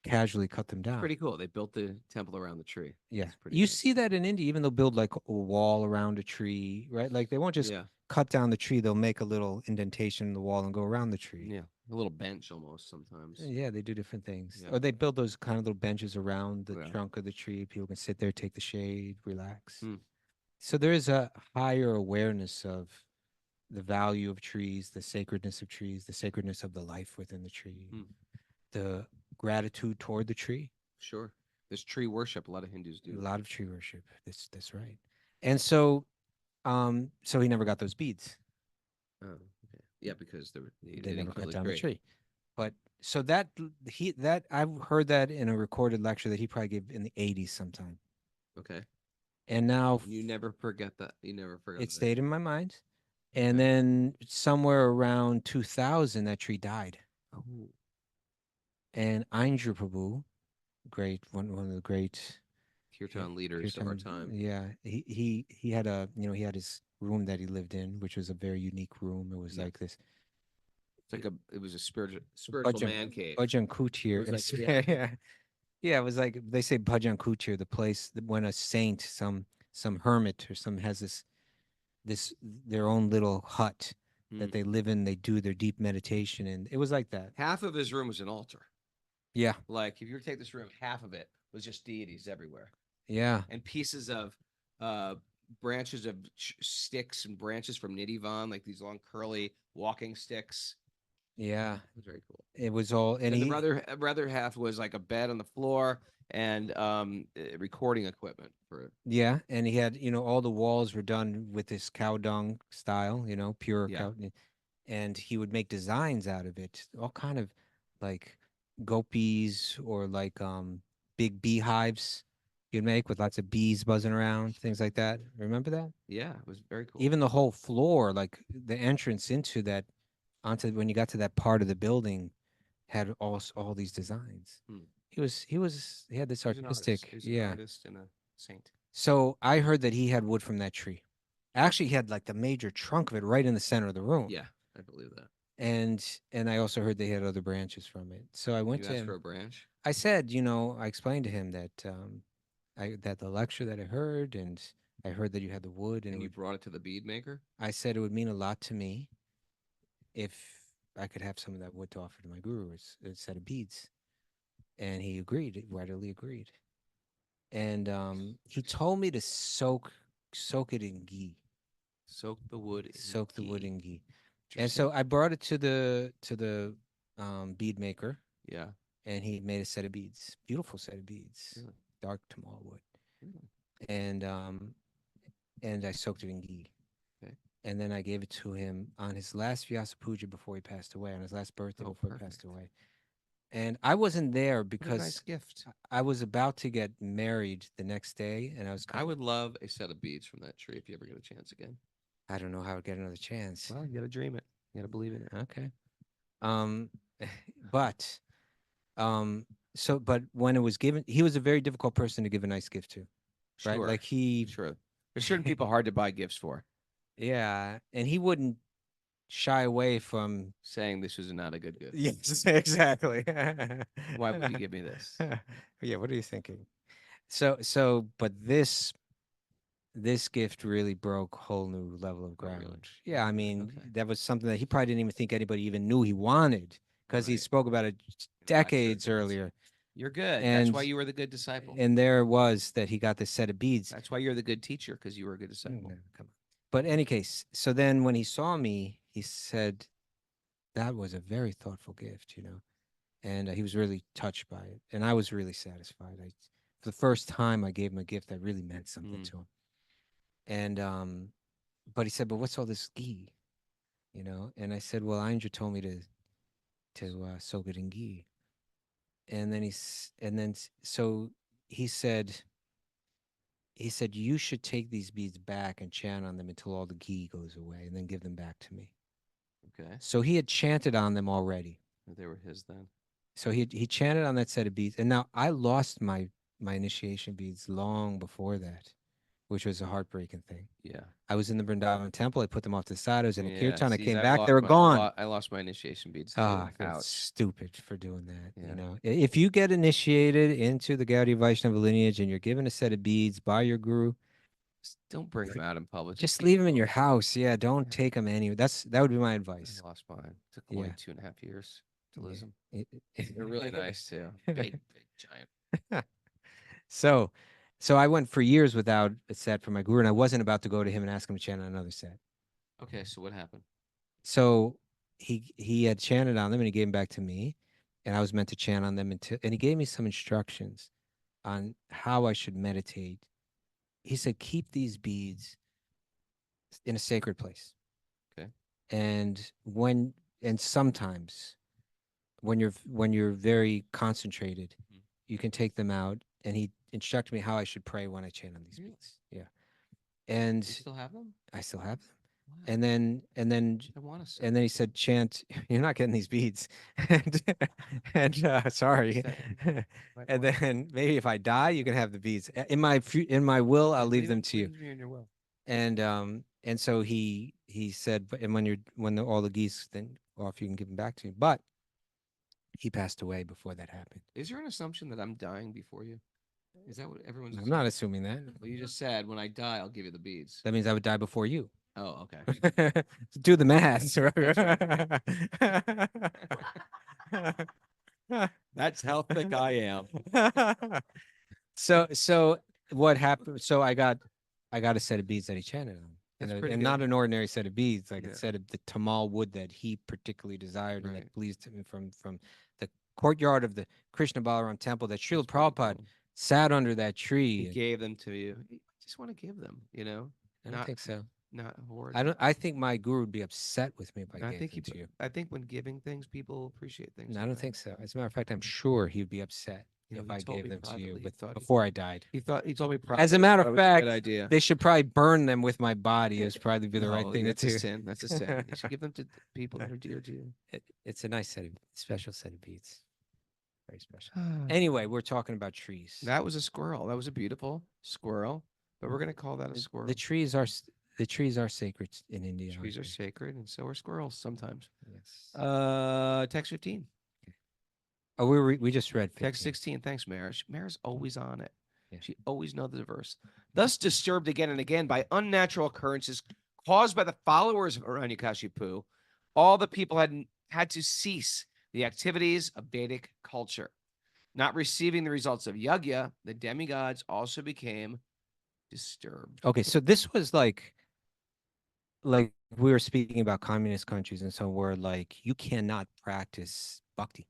casually cut them down. Pretty cool. They built the temple around the tree. Yeah. It's pretty You nice. see that in India, even they'll build like a wall around a tree, right? Like they won't just Yeah. cut down the tree. They'll make a little indentation in the wall and go around the tree. Yeah. A little bench almost sometimes. Yeah, they do different things. Yeah. Or they build those kind of little benches around the Yeah. trunk of the tree. People can sit there, take the shade, relax. Hmm. So there is a higher awareness of the value of trees, the sacredness of trees, the sacredness of the life within the tree, the gratitude toward the tree. Sure. There's tree worship. A lot of Hindus A do. lot of tree worship. That's right. And so so he never got those beads. Oh, okay. Yeah, because they They didn't never kill cut the down tree. the tree. But so that I've heard that in a recorded lecture that he probably gave in the 80s sometime. Okay. And now You never forget that. You never forgot it that. stayed in my mind. And Okay. then somewhere around 2000, that tree died. Oh. And Aindra's Prabhu, one of the great Kirtan leaders of our time. Yeah, he had he had his room that he lived in, which was a very unique room. It was Yeah. like this It was a spiritual man cave. Bhajan Kutir. It was like- yeah, yeah, yeah. It was like they say Bhajan Kutir, the place that when a saint, some hermit or some has this their own little hut that they live in. They do their deep meditation, and it was like that. Half of his room was an altar. Yeah, Like if you were to take this room, half of it was just deities everywhere, yeah, and pieces of branches of sticks and branches from Nidivan, like these long curly walking sticks. yeah. It was very cool. It was all, and And he, the other half was like a bed on the floor and recording equipment for yeah, and he had all the walls were done with this cow dung style, pure Yeah. cow, and he would make designs out of it, all kind of like gopis or like big beehives you'd make with lots of bees buzzing around, things like that. Remember that? Yeah, it was very cool. Even the whole floor, like the entrance into that, onto when you got to that part of the building, had all these designs. Hmm. He had this He was an artist. artistic, He was yeah. an artist and a saint. So I heard that he had wood from that tree. Actually, he had like the major trunk of it right in the center of the room. Yeah, I believe that. And I also heard they had other branches from it. So I went You to asked him. for a branch? I said, I explained to him that that the lecture that I heard, and I heard that you had the wood, and And you brought it to the bead maker? I said it would mean a lot to me if I could have some of that wood to offer to my guru as a set of beads. And he agreed, readily agreed. And he told me to soak it in ghee. Soak the wood in Soak the wood ghee. in ghee. And so I brought it to the bead maker, Yeah. and he made a set of beads, beautiful set of beads, Really? dark tamal wood, Really? and I soaked it in ghee. Okay. And then I gave it to him on his last Vyasa Puja before he passed away, on his last birthday Oh, before he passed perfect. away. And I wasn't there What a because nice gift. I was about to get married the next day, and I would love a set of beads from that tree if you ever get a chance again. I don't know how I'd get another chance. Well, you got to dream it. You got to believe in it. Okay. But but when it was given, he was a very difficult person to give a nice gift to, right? Sure. Like he, Sure. There's certain people hard to buy gifts for, yeah, and he wouldn't shy away from saying this is not a good gift. yes, exactly. Why would you give me this? Yeah, what are you thinking? But this gift really broke a whole new level of ground. really? Yeah, I Okay, mean, okay. that was something that he probably didn't even think anybody even knew he wanted, because he Right. spoke about it decades earlier. You're good. That's And- why you were the good disciple. And there it was that he got this set of beads. That's why you're the good teacher, because you were a good disciple. No, come on. But in any case, so then when he saw me, he said, that was a very thoughtful gift, and he was really touched by it. And I was really satisfied. For the first time, I gave him a gift that really meant something Mm. to him. And but he said, but what's all this ghee? And I said, well, Indra told me to soak it in ghee. And then so he said you should take these beads back and chant on them until all the ghee goes away, and then give them back to me. Okay. So he had chanted on them already. They were his then. So he chanted on that set of beads, and now I lost my initiation beads long before that, which was a heartbreaking thing. Yeah. I was in the Vrindavan temple. I put them off to the side. I was in a Yeah, kirtan. I see, came I back. lost They were gone. I lost my initiation beads too. Ah, I feel Ouch. stupid for doing that. Yeah. If you get initiated into the Gaudiya Vaishnava lineage and you're given a set of beads by your guru, Just don't bring them out in public. just keep leave them in them. your house. Yeah, don't Yeah. take them anywhere. That would be my I advice. lost mine. Took only Yeah. 2.5 years to lose them. Yeah. They're really nice too. Big, giant. So I went for years without a set from my guru, and I wasn't about to go to him and ask him to chant on another set. Okay, so what happened? So he had chanted on them, and he gave them back to me, and I was meant to chant on them and he gave me some instructions on how I should meditate. He said, keep these beads in a sacred place. Okay. And sometimes when you're very concentrated, you can take them out. And he instructed me how I should pray when I chant on these beads. Yeah. And You still have them? I still have them. Wow. And then I want to. and then he said, chant, you're not getting these beads. and sorry. And then maybe if I die, you can have the beads. In my will, I'll leave them to you. In your will. And so he said, and when all the geese then off, you can give them back to me. But he passed away before that happened. Is there an assumption that I'm dying before you? Is that what everyone's? I'm not assuming that. Well, you just said when I die, I'll give you the beads. That means I would die before you. Oh, okay. Do the math. That's how thick I am. So what happened? So I got a set of beads that he chanted on, That's and pretty not good. an ordinary set of beads, like Yeah. a set of the tamal wood that he particularly desired and Right. that pleased him from the courtyard of the Krishna Balaram temple. That Srila That's pretty Prabhupada cool. sat under that tree. He and- gave them to you. I just want to give them, I don't not- think so. not hoard. I think my guru would be upset with me if I I gave think them to you. I think when giving things, people appreciate things. No, I like don't that. think so. As a matter of fact, I'm sure he'd be upset You know, if he I told gave me them to you privately he thought he- before I died. He told me. As a matter of privately it was a fact, good idea. they should probably burn them with my body. It's probably be the right No, thing to that's a do. sin. That's a sin. You should give them to people that are dear to you. It's a nice special set of beads. Very special. Anyway, we're talking about trees. That was a squirrel. That was a beautiful squirrel, but we're gonna call that a squirrel. The trees are sacred in India. Trees are aren't sacred, and so are squirrels sometimes. they? Yes. Text 15. Oh, we just read 15. Text 16. Thanks, Marish. Marish always on it. Yeah. She always knows the verse. Thus disturbed again and again by unnatural occurrences caused by the followers of Hiranyakashipu, all the people had to cease the activities of Vedic culture. Not receiving the results of yagya, the demigods also became disturbed. Okay, so this was like we were speaking about communist countries, and so we're like, you cannot practice bhakti,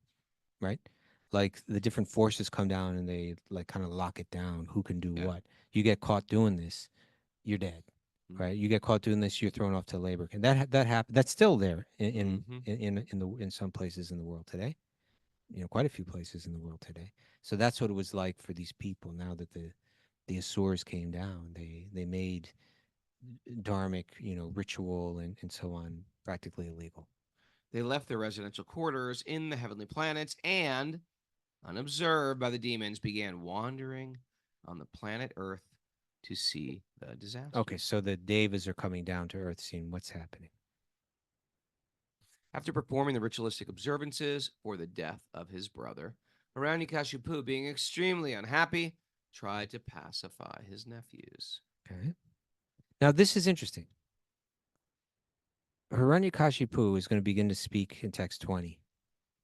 right? Like the different forces come down and they like kind of lock it down. Who can do Yeah. what? You get caught doing this, you're dead, Mhm. right? You get caught doing this, you're thrown off to labor camp. That happened. That's still there Mhm. in some places in the world today. Quite a few places in the world today. So that's what it was like for these people. Now that the Asurs came down, they made dharmic, ritual and so on practically illegal. They left their residential quarters in the heavenly planets and, unobserved by the demons, began wandering on the planet Earth to see the disaster. Okay, so the Devas are coming down to Earth, seeing what's happening. After performing the ritualistic observances for the death of his brother, Hiranyakashipu, being extremely unhappy, tried to pacify his nephews. Okay. Now this is interesting. Hiranyakashipu is going to begin to speak in text 20.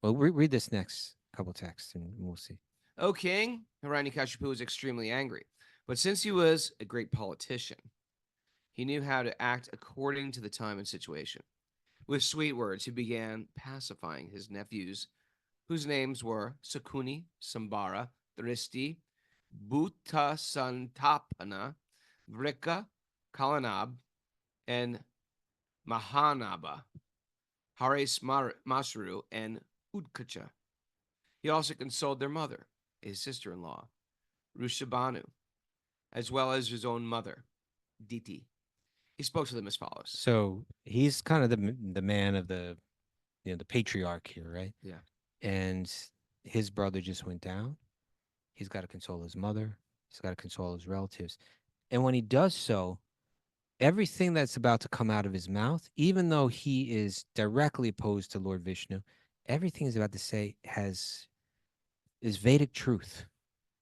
Well, read this next couple texts and we'll see. O king, Hiranyakashipu was extremely angry, but since he was a great politician, he knew how to act according to the time and situation. With sweet words, he began pacifying his nephews, whose names were Sakuni, Sambara, Dristi, Bhuta Santapana, Vrika, Kalanab, and Mahanaba, Hares Masru, and Udkacha. He also consoled their mother, his sister-in-law, Rushabanu, as well as his own mother, Diti. He spoke to them as follows. So he's kind of the man of the the patriarch here, right? Yeah. And his brother just went down. He's got to console his mother. He's got to console his relatives. And when he does so, everything that's about to come out of his mouth, even though he is directly opposed to Lord Vishnu, everything he's about to say is Vedic truth.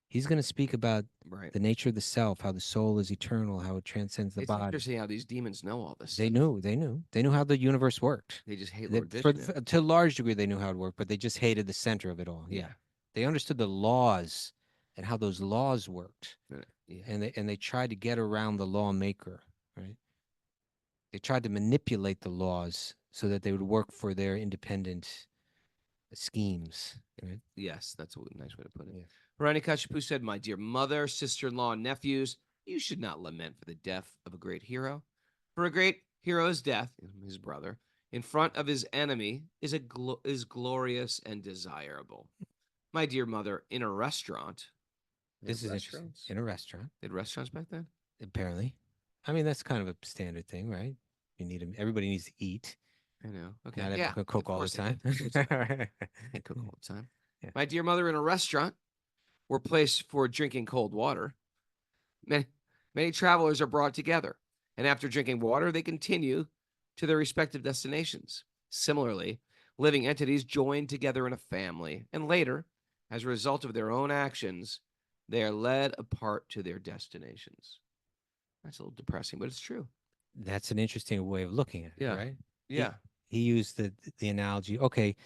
He's going to speak about Right. the nature of the self, how the soul is eternal, how it transcends the It's body. interesting how these demons know all this. They knew how the universe worked. They just hate They- Lord for, Vishnu. to a large degree, they knew how it worked, but they just hated the center of it all. Yeah. They understood the laws and how those laws worked, Yeah. and they tried to get around the lawmaker, right? They tried to manipulate the laws so that they would work for their independent schemes, right? Yes, that's a nice way to put it. Yeah. Hiranyakashipu said, "My dear mother, sister-in-law, and nephews, you should not lament for the death of a great hero. For a great hero's death, his brother, in front of his enemy is glorious and desirable. My dear mother, in a restaurant." This is interesting. In a restaurant, They had restaurants back then? apparently. I mean, that's kind of a standard thing, right? Everybody needs to eat. I know. Okay. Not Yeah. everyone can cook of all the course they time. did. Of course they did. Can't cook all the time. Yeah. My dear mother, in a restaurant or place for drinking cold water, many travelers are brought together, and after drinking water, they continue to their respective destinations. Similarly, living entities join together in a family, and later, as a result of their own actions, they are led apart to their destinations. That's a little depressing, but it's true. That's an interesting way of looking at it, Yeah. right? Yeah. He used the analogy. Okay,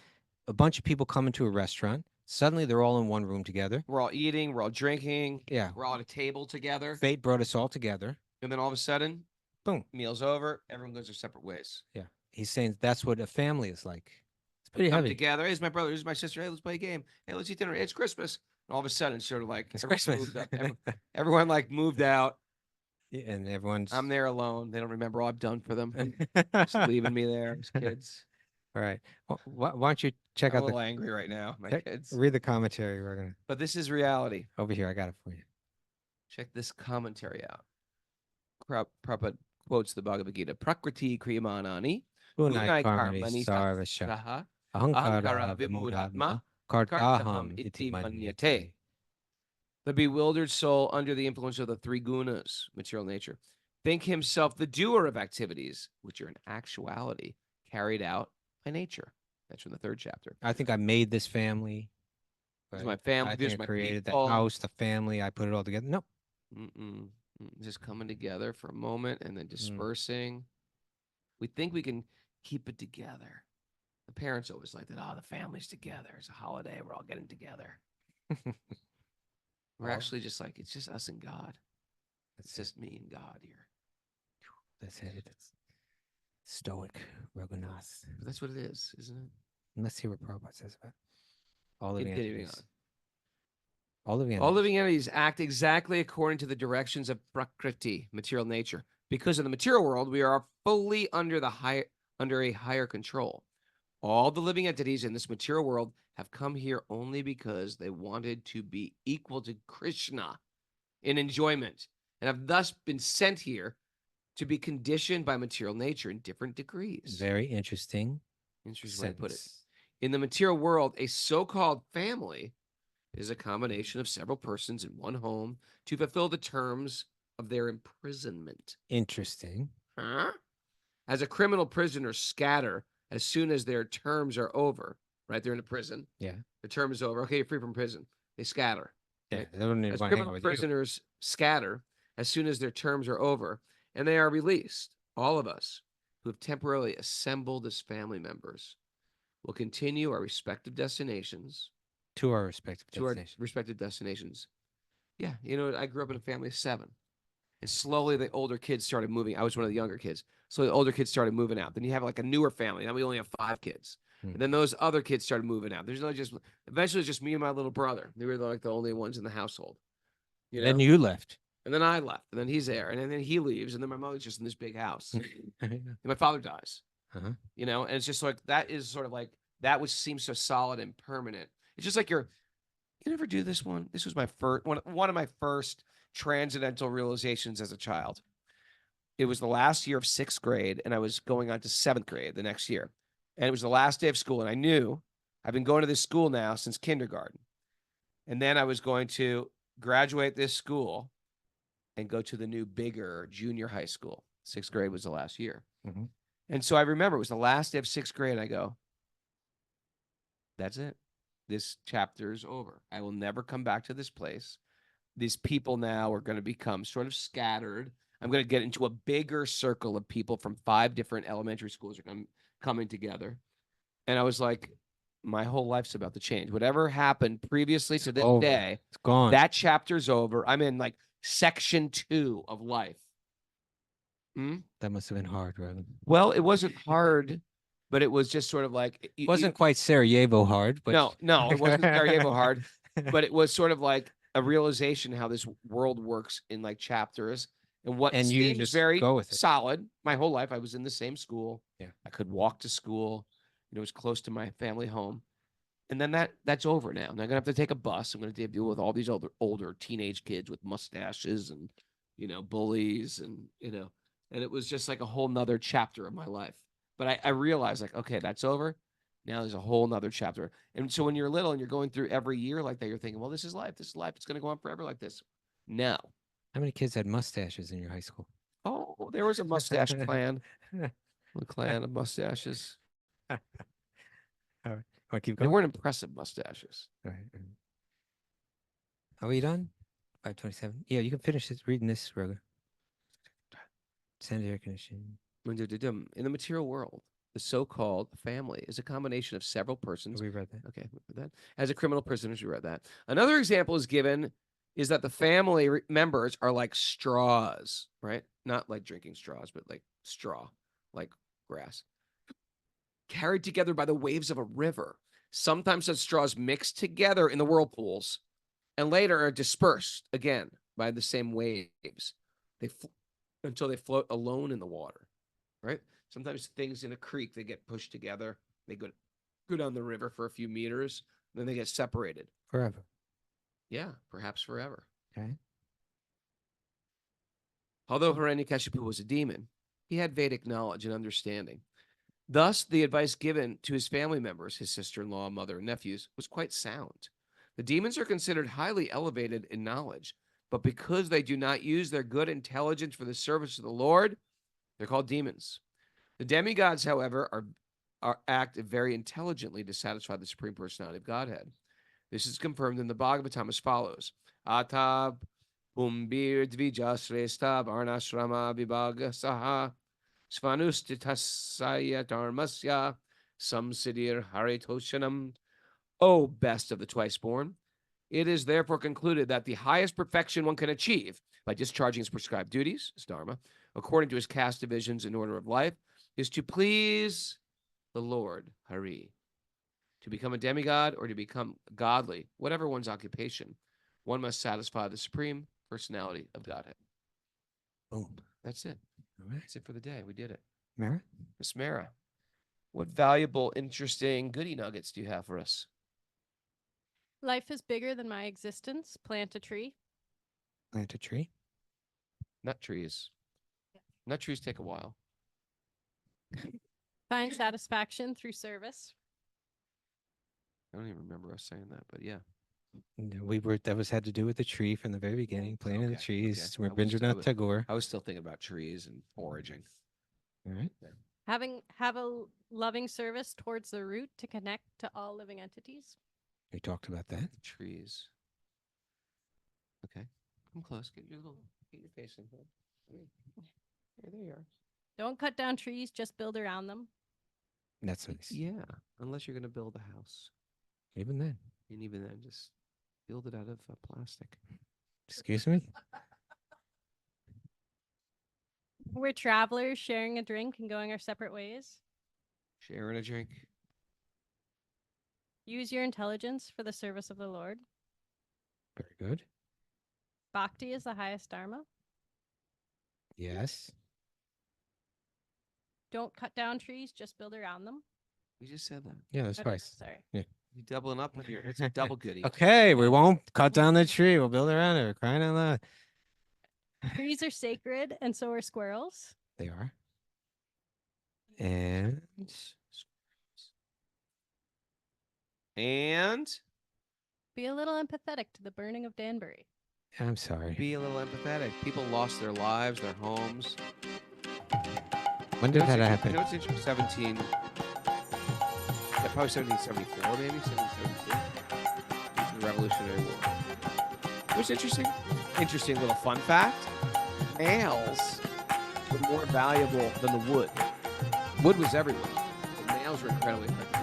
a bunch of people come into a restaurant. Suddenly, they're all in one room together. We're all eating, we're all drinking, Yeah. we're all at a table together. Fate brought us all together. And then all of a sudden, boom, meal's over, everyone goes their separate ways. Yeah. He's saying that's what a family is like. It's pretty Come heavy. together. Here's my brother. Here's my sister. Hey, let's play a game. Hey, let's eat dinner. It's Christmas. And all of a sudden, it's sort of like It's everyone Christmas. moved up. Everyone like moved out. Yeah, and everyone's. I'm there alone. They don't remember all I've done for them. Just leaving me there as kids. All right. Why don't you check I'm out a little angry right now, my kids. read the commentary. We're gonna But this is reality. over here. I got it for you. Check this commentary out. Prabhupada quotes the Bhagavad Gita. Prakriti kriyamanani Gunai karmani karmani sarvasya saha ahankara vimudhatma kartaham iti manyate. The bewildered soul under the influence of the three gunas, material nature, think himself the doer of activities which are in actuality carried out by nature. That's from the third chapter. I think I made this family. This is my family. I This think is my I created people. the house, the family. I put it all together. Nope. Just coming together for a moment and then dispersing. We think we can keep it together. The parents always like that. Oh, the family's together. It's a holiday. We're all getting together. We're actually just like, it's just us and God. It's just me and God here. That's it. It's stoic, Raghunath. But that's what it is, isn't it? And let's hear what Prabhupada says about all living Continuing entities. on. All living All entities. living entities act exactly according to the directions of Prakriti, material nature. Because in the material world, we are fully under a higher control. All the living entities in this material world have come here only because they wanted to be equal to Krishna in enjoyment and have thus been sent here to be conditioned by material nature in different degrees. Very interesting. Interesting way to put it. In the material world, a so-called family is a combination of several persons in one home to fulfill the terms of their imprisonment. Interesting. As a criminal prisoners scatter as soon as their terms are over, right? They're in a prison. Yeah. The term is over. Okay, you're free from prison. They scatter. Yeah. Right? They don't need As to hang out criminal with you. prisoners scatter as soon as their terms are over and they are released, all of us who have temporarily assembled as family members will continue our respective destinations. To our respective destinations. Yeah, you know, I grew up in a family of 7. And slowly the older kids started moving. I was one of the younger kids. So the older kids started moving out. Then you have like a newer family. Now we only have 5 kids. And then those other kids started moving out. There's not just eventually it's just me and my little brother. They were like the only ones in the household. You know? Then you left. And then I left, and then he's there, and then he leaves, and then my mother's just in this big house. And my father dies. Uh-huh. You know, and it's just like that is sort of like that which seems so solid and permanent. It's just like you never do this one. This was my first one of my first transcendental realizations as a child. It was the last year of 6th grade, and I was going on to 7th grade the next year. And it was the last day of school, and I knew I've been going to this school now since kindergarten. And then I was going to graduate this school and go to the new, bigger junior high school. 6th grade was the last year. Mm-hmm. And so I remember it was the last day of 6th grade. And I go, that's it. This chapter is over. I will never come back to this place. These people now are going to become sort of scattered. I'm going to get into a bigger circle of people from 5 different elementary schools are coming together. And I was like, my whole life's about to change. Whatever happened previously to this day, it's gone. that chapter's over. I'm in like section 2 of life. That must have been hard, Robin. Well, it wasn't hard, but it was just sort of like It wasn't quite Sarajevo hard, but no, it wasn't Sarajevo hard, but it was sort of like a realization how this world works in like chapters and what And you seems just very go with it. solid. My whole life, I was in the same school. Yeah. I could walk to school. It was close to my family home. And then that's over now. Now I'm gonna have to take a bus. I'm gonna deal with all these older teenage kids with mustaches and bullies and and it was just like a whole nother chapter of my life. But I realized like, okay, that's over. Now there's a whole nother chapter. And so when you're little and you're going through every year like that, you're thinking, well, this is life. This is life. It's gonna go on forever like this. No. How many kids had mustaches in your high school? Oh, there was a mustache clan. A clan of mustaches. All right. Want to keep They going? weren't impressive mustaches. All right. Are we done? 5:27. Yeah, you can finish this, reading this, brother. Send air conditioning. In the material world, the so-called family is a combination of several persons. We read that. Okay, we read that. As a criminal prisoners, we read that. Another example is given is that the family members are like straws, right? Not like drinking straws, but like straw, like grass. Carried together by the waves of a river. Sometimes such straws mix together in the whirlpools and later are dispersed again by the same waves. Until they float alone in the water, right? Sometimes things in a creek, they get pushed together. They go down the river for a few meters, then they get separated. Forever. Yeah, perhaps forever. Okay. Although Hiranyakashipu was a demon, he had Vedic knowledge and understanding. Thus, the advice given to his family members, his sister-in-law, mother, and nephews, was quite sound. The demons are considered highly elevated in knowledge, but because they do not use their good intelligence for the service of the Lord, they're called demons. The demigods, however, act very intelligently to satisfy the Supreme Personality of Godhead. This is confirmed in the Bhagavatam as follows. Atab pumbir dvija sresta varnashrama vibhaga saha svanustitasaya dharmasya samsidir haritoshanam. O best of the twice born, it is therefore concluded that the highest perfection one can achieve by discharging his prescribed duties, his dharma, according to his caste divisions and order of life, is to please the Lord, Hari. To become a demigod or to become godly, whatever one's occupation, one must satisfy the Supreme Personality of Godhead. Boom. That's it. All right. That's it for the day. We did it. Mara? Miss Mara, what valuable, interesting goodie nuggets do you have for us? Life is bigger than my existence. Plant a tree. Plant a tree. Nut trees. Nut trees take a while. Find satisfaction through service. I don't even remember us saying that, but yeah. That had to do with the tree from the very beginning, planting the Okay, trees. okay. Rabindranath Tagore. I was still thinking about trees and foraging. All right. Have a loving service towards the root to connect to all living entities. We talked about that. Trees. Okay. Come close. Get your face in here. There you are. Don't cut down trees, just build around them. That's nice. Yeah. Unless you're going to build a house. Even then. And even then, just build it out of plastic. Excuse me? We're travelers sharing a drink and going our separate ways. Sharing a drink. Use your intelligence for the service of the Lord. Very good. Bhakti is the highest dharma. Yes. Don't cut down trees, just build around them. We just said that. Yeah, that's Okay, twice. sorry. You doubling up with your it's a double goodie. Okay, we won't cut down the tree. We'll build around it. We're crying out loud. Trees are sacred, and so are squirrels. They are. And And Be a little empathetic to the burning of Danbury. I'm sorry. be a little empathetic. People lost their lives, their homes. When did that happen? You know what's interesting? 17. Yeah, probably 1774, maybe 1772. The Revolutionary War. What's interesting? Interesting little fun fact. Nails were more valuable than the wood. Wood was everywhere. The nails were incredibly effective.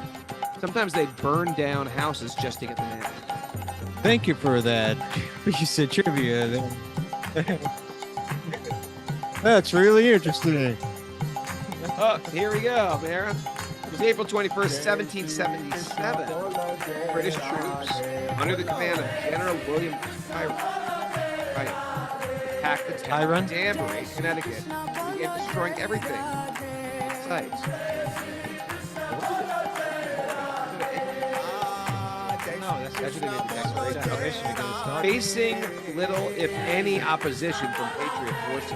Sometimes they'd burn down houses just to get the nails. Thank you for that piece of trivia. That's really interesting. Oh, here we go, Mara. It was April 21st, 1777. British troops, under the command of General William Tyrone, attacked the town of Danbury, Connecticut, and began destroying everything. Sites. Facing little, if any, opposition from Patriot forces.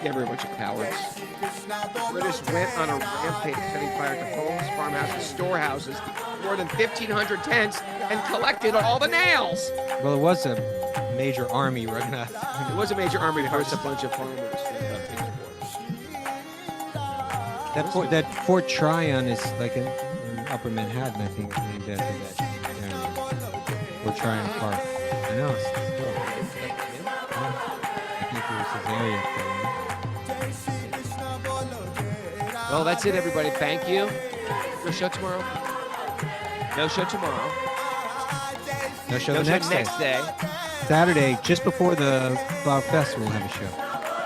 Yeah, we're a bunch of cowards. The British went on a rampage, setting fire to homes, farmhouses, storehouses, more than 1,500 tents, and collected all the nails. Well, it was a major army, Rabindranath. It was a major army versus a bunch of farmers. That Fort Tryon is like in Upper Manhattan, I think, named after that. Fort Tryon Park. I know. It's cool. I think it was his area. Well, that's it, everybody. Thank you. No show tomorrow. No show tomorrow. No show No the show next day. day. Saturday, just before the Flower Festival, we'll have a show.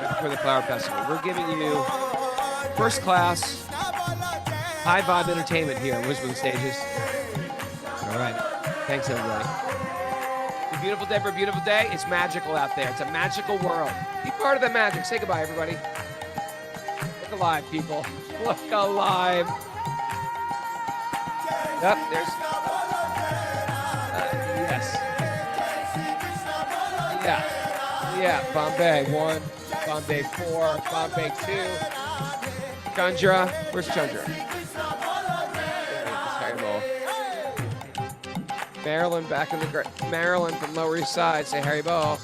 Right before the Flower Festival. We're giving you first class, high vibe entertainment here at Wisdom Stages. All right. Thanks, everybody. It's a beautiful day for a beautiful day. It's magical out there. It's a magical world. Be part of the magic. Say goodbye, everybody. Look alive, people. Look alive. Yep, there's... yes. Yeah, Bombay 1, Bombay 4, Bombay 2. Chandra, where's Chandra? Terrible. Marilyn back in the Marilyn from Lower East Side, say Harry Ball.